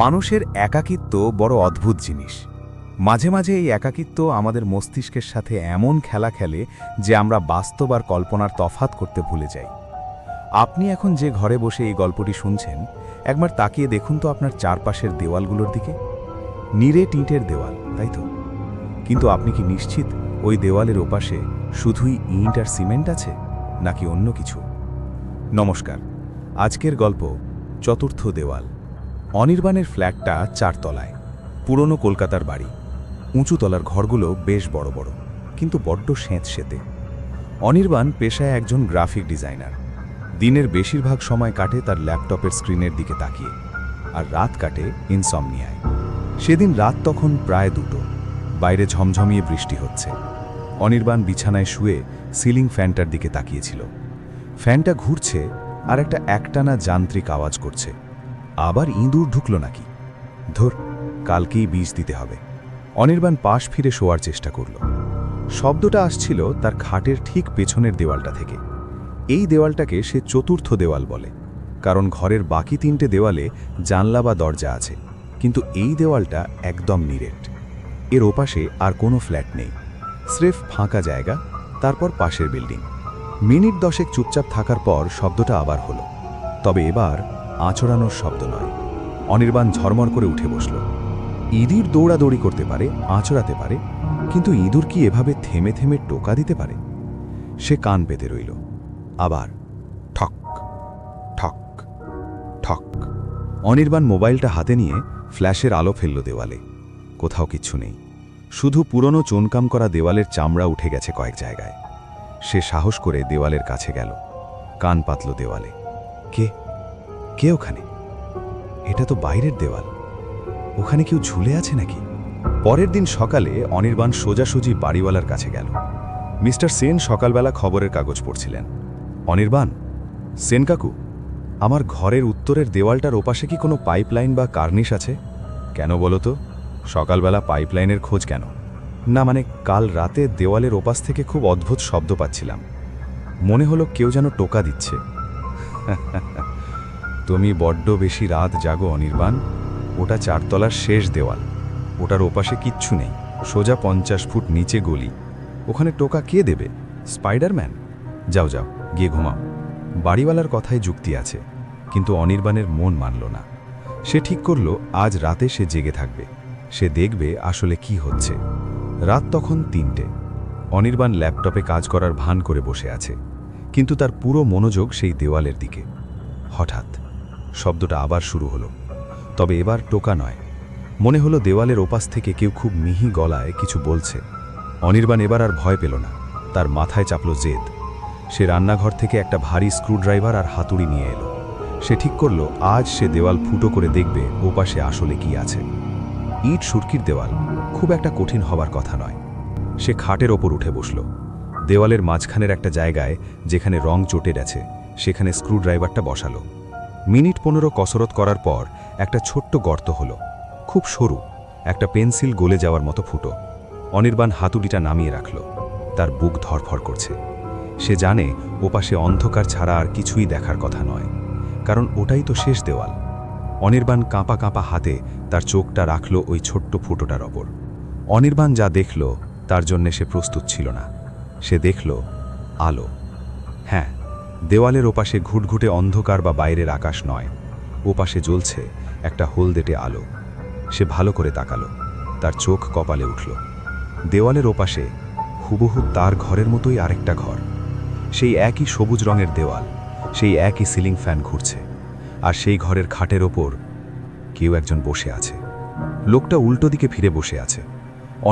মানুষের একাকিত্ব বড় অদ্ভুত জিনিস। মাঝে মাঝে এই একাকিত্ব আমাদের মস্তিষ্কের সাথে এমন খেলা খেলে যে আমরা বাস্তব আর কল্পনার তফাৎ করতে ভুলে যাই। আপনি এখন যে ঘরে বসে এই গল্পটি শুনছেন, একবার তাকিয়ে দেখুন তো আপনার চারপাশের দেওয়ালগুলোর দিকে। নিরে টিঁটের দেওয়াল, তাই তো? কিন্তু আপনি কি নিশ্চিত ওই দেওয়ালের ওপাশে শুধুই ইঁট আর সিমেন্ট আছে, নাকি অন্য কিছু? নমস্কার, আজকের গল্প চতুর্থ দেওয়াল। অনির্বাণের ফ্ল্যাটটা 4 তলায়, পুরনো কলকাতার বাড়ি। উঁচু তলার ঘরগুলো বেশ বড় বড়, কিন্তু বড্ড স্যাঁতসেঁতে। অনির্বাণ পেশায় একজন গ্রাফিক ডিজাইনার। দিনের বেশিরভাগ সময় কাটে তার ল্যাপটপের স্ক্রিনের দিকে তাকিয়ে, আর রাত কাটে ইনসমনিয়ায়। সেদিন রাত তখন প্রায় 2টো, বাইরে ঝমঝমিয়ে বৃষ্টি হচ্ছে। অনির্বাণ বিছানায় শুয়ে সিলিং ফ্যানটার দিকে তাকিয়েছিল। ফ্যানটা ঘুরছে আর একটা একটানা যান্ত্রিক আওয়াজ করছে। আবার ইঁদুর ঢুকল নাকি? ধর, কালকেই বীজ দিতে হবে। অনির্বাণ পাশ ফিরে শোয়ার চেষ্টা করল। শব্দটা আসছিল তার খাটের ঠিক পেছনের দেওয়ালটা থেকে। এই দেওয়ালটাকে সে চতুর্থ দেওয়াল বলে, কারণ ঘরের বাকি 3টে দেওয়ালে জানলা বা দরজা আছে, কিন্তু এই দেওয়ালটা একদম নিরেট। এর ওপাশে আর কোনো ফ্ল্যাট নেই, স্রেফ ফাঁকা জায়গা, তারপর পাশের বিল্ডিং। মিনিট 10 চুপচাপ থাকার পর শব্দটা আবার হলো, তবে এবার আঁচড়ানোর শব্দ নয়। অনির্বাণ ঝরমর করে উঠে বসল। ইঁদুর দৌড়াদৌড়ি করতে পারে, আঁচড়াতে পারে, কিন্তু ইঁদুর কি এভাবে থেমে থেমে টোকা দিতে পারে? সে কান পেতে রইল। আবার ঠক ঠক ঠক। অনির্বাণ মোবাইলটা হাতে নিয়ে ফ্ল্যাশের আলো ফেলল দেওয়ালে। কোথাও কিচ্ছু নেই, শুধু পুরনো চোনকাম করা দেওয়ালের চামড়া উঠে গেছে কয়েক জায়গায়। সে সাহস করে দেওয়ালের কাছে গেল, কান পাতল দেওয়ালে। কে কে ওখানে? এটা তো বাইরের দেওয়াল, ওখানে কেউ ঝুলে আছে নাকি? পরের দিন সকালে অনির্বাণ সোজাসুজি বাড়িওয়ালার কাছে গেল। মিস্টার সেন সকালবেলা খবরের কাগজ পড়ছিলেন। অনির্বাণ, সেন কাকু, আমার ঘরের উত্তরের দেওয়ালটার ওপাশে কি কোনো পাইপলাইন বা কার্নিশ আছে? কেন বলো তো? সকালবেলা পাইপলাইনের খোঁজ কেন? না মানে কাল রাতে দেওয়ালের ওপাশ থেকে খুব অদ্ভুত শব্দ পাচ্ছিলাম, মনে হলো কেউ যেন টোকা দিচ্ছে। তুমি বড্ড বেশি রাত জাগো অনির্বাণ। ওটা 4 তলার শেষ দেওয়াল, ওটার ওপাশে কিচ্ছু নেই, সোজা 50 ফুট নিচে গলি। ওখানে টোকা কে দেবে? স্পাইডারম্যান? যাও যাও, গিয়ে ঘুমাও। বাড়িওয়ালার কথায় যুক্তি আছে, কিন্তু অনির্বাণের মন মানল না। সে ঠিক করল আজ রাতে সে জেগে থাকবে, সে দেখবে আসলে কি হচ্ছে। রাত তখন 3টে। অনির্বাণ ল্যাপটপে কাজ করার ভান করে বসে আছে, কিন্তু তার পুরো মনোযোগ সেই দেওয়ালের দিকে। হঠাৎ শব্দটা আবার শুরু হলো, তবে এবার টোকা নয়। মনে হলো দেওয়ালের ওপাশ থেকে কেউ খুব মিহি গলায় কিছু বলছে। অনির্বাণ এবার আর ভয় পেল না, তার মাথায় চাপল জেদ। সে রান্নাঘর থেকে একটা ভারী স্ক্রুড্রাইভার আর হাতুড়ি নিয়ে এলো। সে ঠিক করল আজ সে দেওয়াল ফুটো করে দেখবে ওপাশে আসলে কি আছে। ইট সুরকির দেওয়াল, খুব একটা কঠিন হবার কথা নয়। সে খাটের ওপর উঠে বসল। দেওয়ালের মাঝখানের একটা জায়গায় যেখানে রং চটে গেছে সেখানে স্ক্রুড্রাইভারটা বসালো। মিনিট 15 কসরত করার পর একটা ছোট্ট গর্ত হলো, খুব সরু, একটা পেন্সিল গলে যাওয়ার মতো ফুটো। অনির্বাণ হাতুড়িটা নামিয়ে রাখল। তার বুক ধরফর করছে। সে জানে ওপাশে অন্ধকার ছাড়া আর কিছুই দেখার কথা নয়, কারণ ওটাই তো শেষ দেওয়াল। অনির্বাণ কাঁপা কাঁপা হাতে তার চোখটা রাখল ওই ছোট্ট ফুটোটার ওপর। অনির্বাণ যা দেখল তার জন্যে সে প্রস্তুত ছিল না। সে দেখল আলো। হ্যাঁ, দেওয়ালের ওপাশে ঘুটঘুটে অন্ধকার বা বাইরের আকাশ নয়, ওপাশে জ্বলছে একটা হলদেটে আলো। সে ভালো করে তাকালো, তার চোখ কপালে উঠল। দেওয়ালের ওপাশে হুবহু তার ঘরের মতোই আরেকটা ঘর। সেই একই সবুজ রঙের দেওয়াল, সেই একই সিলিং ফ্যান ঘুরছে, আর সেই ঘরের খাটের ওপর কেউ একজন বসে আছে। লোকটা উল্টো দিকে ফিরে বসে আছে।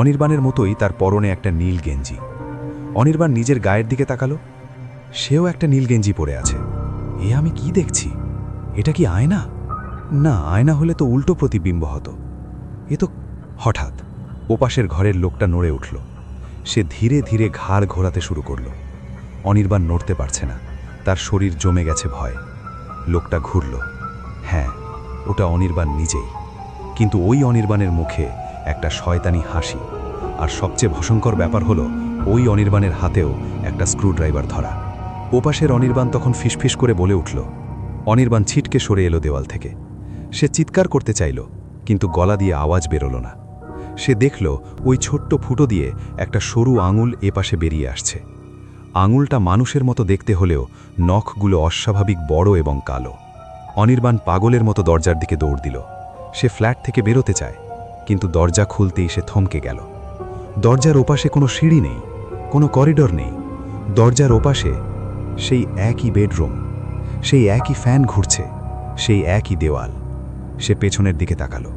অনির্বাণের মতোই তার পরনে একটা নীল গেঞ্জি। অনির্বাণ নিজের গায়ের দিকে তাকালো, সেও একটা নীল গেঞ্জি পরে আছে। এ আমি কি দেখছি? এটা কি আয়না? না, আয়না হলে তো উল্টো প্রতিবিম্ব হতো। এ তো। হঠাৎ ওপাশের ঘরের লোকটা নড়ে উঠল। সে ধীরে ধীরে ঘাড় ঘোরাতে শুরু করল। অনির্বাণ নড়তে পারছে না, তার শরীর জমে গেছে ভয়। লোকটা ঘুরল। হ্যাঁ, ওটা অনির্বাণ নিজেই, কিন্তু ওই অনির্বাণের মুখে একটা শয়তানি হাসি। আর সবচেয়ে ভয়ঙ্কর ব্যাপার হলো ওই অনির্বাণের হাতেও একটা স্ক্রুড্রাইভার ধরা। ওপাশের অনির্বাণ তখন ফিসফিস করে বলে উঠল। অনির্বাণ ছিটকে সরে এলো দেওয়াল থেকে। সে চিৎকার করতে চাইল, কিন্তু গলা দিয়ে আওয়াজ বেরোল না। সে দেখল ওই ছোট্ট ফুটো দিয়ে একটা সরু আঙুল এপাশে বেরিয়ে আসছে। আঙুলটা মানুষের মতো দেখতে হলেও নখগুলো অস্বাভাবিক বড় এবং কালো। অনির্বাণ পাগলের মতো দরজার দিকে দৌড় দিল। সে ফ্ল্যাট থেকে বেরোতে চায়, কিন্তু দরজা খুলতেই সে থমকে গেল। দরজার ওপাশে কোনো সিঁড়ি নেই, কোনো করিডর নেই। দরজার ওপাশে সেই একই বেডরুম, সেই একই ফ্যান ঘুরছে, সেই একই দেওয়াল। সে পেছনের দিকে তাকালো।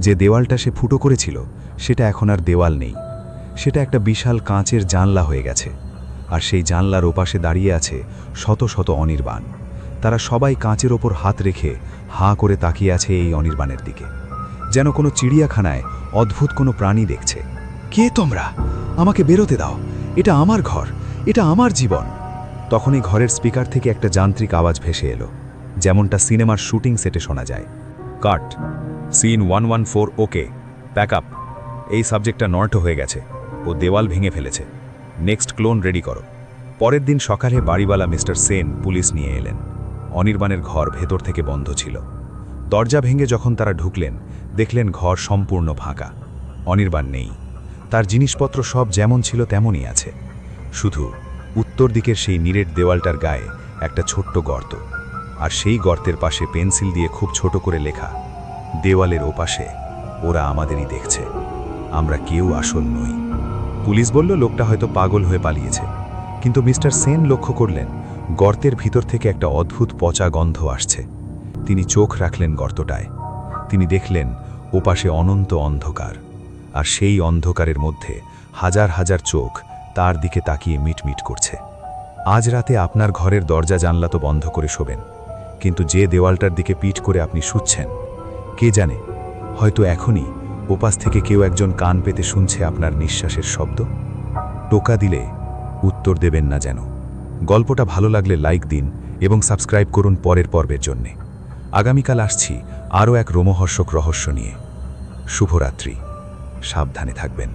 যে দেওয়ালটা সে ফুটো করেছিল সেটা এখন আর দেওয়াল নেই, সেটা একটা বিশাল কাঁচের জানলা হয়ে গেছে। আর সেই জানলার ওপাশে দাঁড়িয়ে আছে শত শত অনির্বাণ। তারা সবাই কাঁচের ওপর হাত রেখে হাঁ করে তাকিয়ে আছে এই অনির্বাণের দিকে, যেন কোনো চিড়িয়াখানায় অদ্ভুত কোনো প্রাণী দেখছে। কে তোমরা? আমাকে বেরোতে দাও, এটা আমার ঘর, এটা আমার জীবন। তখনই ঘরের স্পিকার থেকে একটা যান্ত্রিক আওয়াজ ভেসে এলো, যেমনটা সিনেমার শুটিং সেটে শোনা যায়। কাট, সিন 114, ওকে, প্যাক আপ। এই সাবজেক্টটা নর্ট হয়ে গেছে, ও দেওয়াল ভেঙে ফেলেছে। নেক্সট ক্লোন রেডি করো। পরের দিন সকালে বাড়িওয়ালা মিস্টার সেন পুলিশ নিয়ে এলেন। অনির্বাণের ঘর ভেতর থেকে বন্ধ ছিল। দরজা ভেঙে যখন তারা ঢুকলেন, দেখলেন ঘর সম্পূর্ণ ফাঁকা। অনির্বাণ নেই, তার জিনিসপত্র সব যেমন ছিল তেমনই আছে। শুধু উত্তর দিকের সেই নিরেট দেওয়ালটার গায়ে একটা ছোট্ট গর্ত, আর সেই গর্তের পাশে পেন্সিল দিয়ে খুব ছোট করে লেখা, দেওয়ালের ওপাশে ওরা আমাদেরই দেখছে, আমরা কেউ আসল নই। পুলিশ বলল লোকটা হয়তো পাগল হয়ে পালিয়েছে, কিন্তু মিস্টার সেন লক্ষ্য করলেন গর্তের ভিতর থেকে একটা অদ্ভুত পচা গন্ধ আসছে। তিনি চোখ রাখলেন গর্তটায়। তিনি দেখলেন ওপাশে অনন্ত অন্ধকার, আর সেই অন্ধকারের মধ্যে হাজার হাজার চোখ তার দিকে তাকিয়ে মিটমিট করছে। আজ রাতে আপনার ঘরের দরজা জানলা তো বন্ধ করে শোবেন, কিন্তু যে দেওয়ালটার দিকে পিঠ করে আপনি শুচ্ছেন, কে জানে, হয়তো এখনই ওপাশ থেকে কেউ একজন কান পেতে শুনছে আপনার নিঃশ্বাসের শব্দ। টোকা দিলে উত্তর দেবেন না যেন। গল্পটা ভালো লাগলে লাইক দিন এবং সাবস্ক্রাইব করুন পরের পর্বের জন্যে। আগামীকাল আসছি আরও এক রোমহর্ষক রহস্য নিয়ে। শুভরাত্রি, সাবধানে থাকবেন।